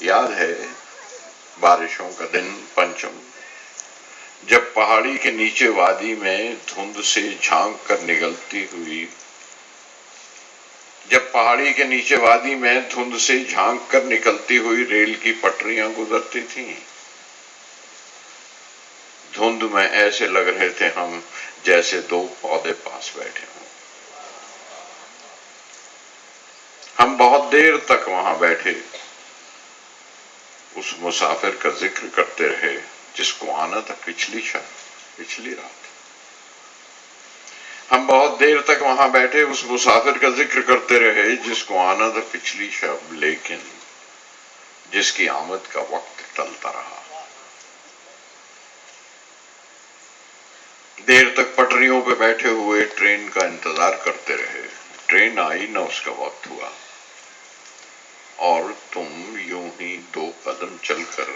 یاد ہے بارشوں کا دن پنچم، جب پہاڑی کے نیچے وادی میں دھند سے جھانک کر نکلتی ہوئی ریل کی پٹریاں گزرتی تھیں، دھند میں ایسے لگ رہے تھے ہم جیسے دو پودے پاس بیٹھے ہوں۔ ہم بہت دیر تک وہاں بیٹھے اس مسافر کا ذکر کرتے رہے جس کو آنا تھا پچھلی رات۔ ہم بہت دیر تک وہاں بیٹھے اس مسافر کا ذکر کرتے رہے جس کو آنا تھا پچھلی شب، لیکن جس کی آمد کا وقت ٹلتا رہا۔ دیر تک پٹریوں پہ بیٹھے ہوئے ٹرین کا انتظار کرتے رہے۔ ٹرین آئی نہ اس کا وقت ہوا، اور تم یوں ہی دو قدم چل کر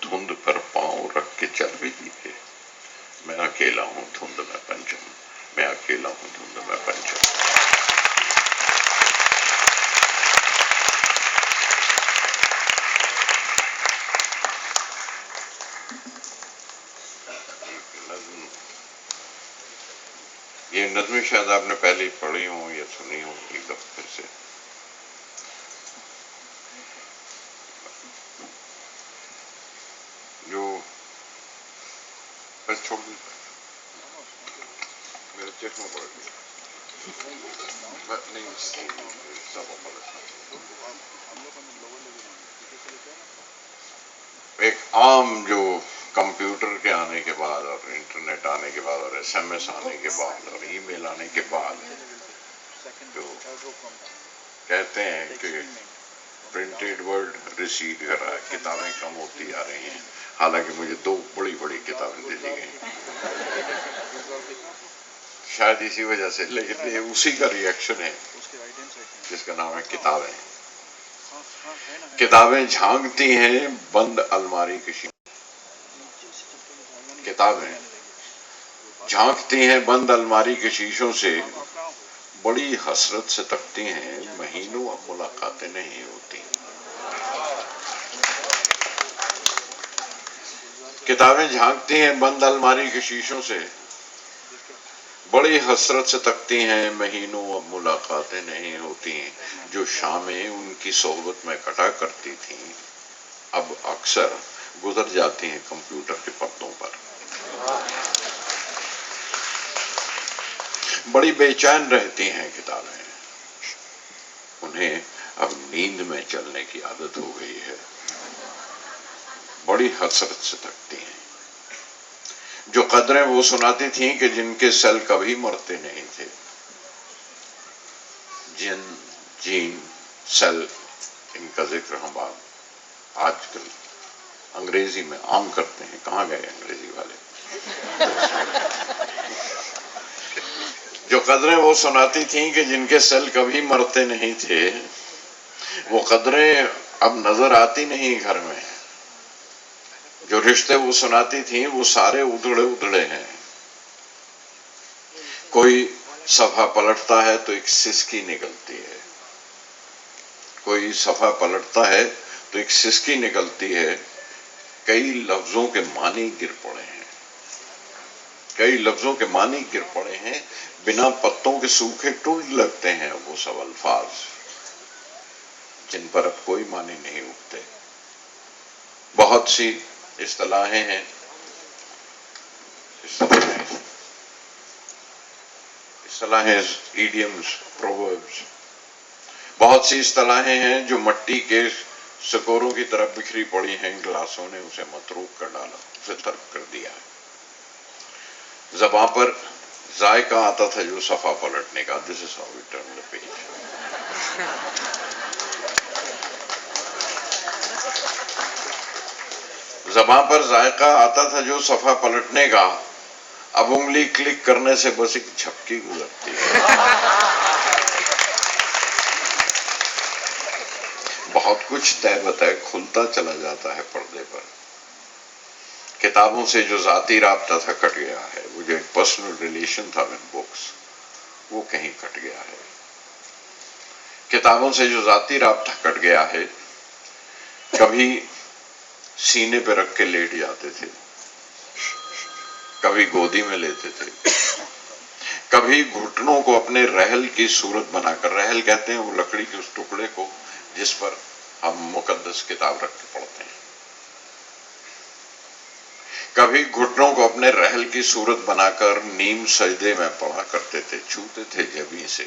دھند پر پاؤں رکھ کے چل بھی دیے۔ میں اکیلا ہوں دھند میں پنچم، میں اکیلا ہوں دھند میں پنچم۔ یہ نظمیں شاید آپ نے پہلے ہی پڑھی ہوں یا سنی ہوں، ایک دفعہ پھر سے۔ جو بس چھوڑ دیں، میرے چشمہ پڑ گیا۔ ایک عام جو کمپیوٹر کے آنے کے بعد اور انٹرنیٹ آنے کے بعد اور ایس ایم ایس آنے کے بعد اور ای میل آنے کے بعد جو کہتے ہیں کہ پرنٹڈ ورڈ ریسیڈ کر رہا ہے، کتابیں کم ہوتی جا رہی ہیں، حالانکہ مجھے دو بڑی بڑی کتابیں دے دی گئی شاید اسی وجہ سے، لیکن یہ اسی کا ریئیکشن ہے جس کا نام ہے کتابیں۔ کتابیں جھانکتی ہیں بند الماری کی شیشوں، کتابیں جھانکتی ہیں بند الماری کے شیشوں سے، بڑی حسرت سے تکتی ہیں، مہینوں اب ملاقاتیں نہیں ہوتی۔ کتابیں جھانکتی ہیں بند الماری کے شیشوں سے، بڑی حسرت سے تکتی ہیں، مہینوں اب ملاقاتیں نہیں ہوتی۔ جو شامیں ان کی صحبت میں کٹا کرتی تھیں، اب اکثر گزر جاتی ہیں کمپیوٹر کے پردوں پر۔ بڑی بے چین رہتی ہیں کتابیں، انہیں اب نیند میں چلنے کی عادت ہو گئی ہے، بڑی حسرت سے تکتی ہیں۔ جو قدریں وہ سناتی تھیں کہ جن کے سیل کبھی مرتے نہیں تھے، جین سیل، ان کا ذکر ہم آج کل انگریزی میں عام کرتے ہیں۔ کہاں گئے انگریزی والے؟ جو قدریں وہ سناتی تھیں کہ جن کے سیل کبھی مرتے نہیں تھے، وہ قدریں اب نظر آتی نہیں گھر میں۔ جو رشتے وہ سناتی تھیں وہ سارے ادھڑے ادھڑے ہیں۔ کوئی صفحہ پلٹتا ہے تو ایک سسکی نکلتی ہے، کوئی صفحہ پلٹتا ہے تو ایک سسکی نکلتی ہے۔ کئی لفظوں کے معنی گر پڑے ہیں، کئی لفظوں کے معنی گر پڑے ہیں، بنا پتوں کے سوکھے ٹوٹ لگتے ہیں وہ سب الفاظ جن پر اب کوئی معنی نہیں اٹھتے۔ بہت سی اصطلاحیں ہیں، ایڈیمز، پرووربز، بہت سی اصطلاحیں ہیں جو مٹی کے سکوروں کی طرف بکھری پڑی ہیں، گلاسوں نے اسے متروک کر ڈالا، اسے ترک کر دیا ہے۔ زباں پر ذائقہ آتا تھا جو صفحہ پلٹنے کا، This is how we turn the page۔ زباں پر ذائقہ آتا تھا جو صفحہ پلٹنے کا، اب انگلی کلک کرنے سے بس ایک جھپکی گزرتی ہے۔ بہت کچھ طے بطے کھلتا چلا جاتا ہے پردے پر۔ کتابوں سے جو ذاتی رابطہ تھا کٹ گیا ہے، وہ جو ایک پرسنل ریلیشن تھا ود بکس، وہ کہیں کٹ گیا ہے۔ کتابوں سے جو ذاتی رابطہ کٹ گیا ہے، کبھی سینے پہ رکھ کے لیٹ جاتے تھے، کبھی گودی میں لیتے تھے، کبھی گھٹنوں کو اپنے رحل کی صورت بنا کر، رحل کہتے ہیں وہ لکڑی کے اس ٹکڑے کو جس پر ہم مقدس کتاب رکھ کے پڑھتے ہیں، کبھی گھٹنوں کو اپنے رحل کی صورت بنا کر نیم سجدے میں پڑھا کرتے تھے، چھوتے تھے جبیں سے۔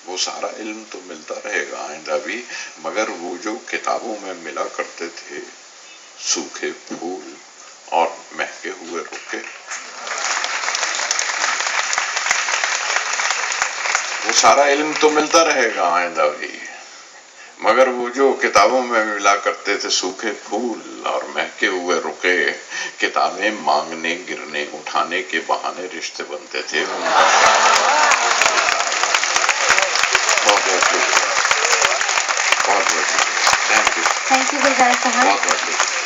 وہ سارا علم تو ملتا رہے گا آئندہ بھی، مگر وہ جو کتابوں میں ملا کرتے تھے، سوکھے پھول اور مہکے ہوئے رکے، وہ سارا علم تو ملتا رہے گا آئندہ بھی، مگر وہ جو کتابوں میں ملا کرتے تھے، سوکھے پھول اور مہکے ہوئے رکے، کتابیں مانگنے گرنے اٹھانے کے بہانے رشتے بنتے تھے۔ ان کا بہت بہت شکریہ، بہت بہت شکریہ، تھینک یو، تھینک یو گلزار صاحب۔ بہت بہت شکریہ۔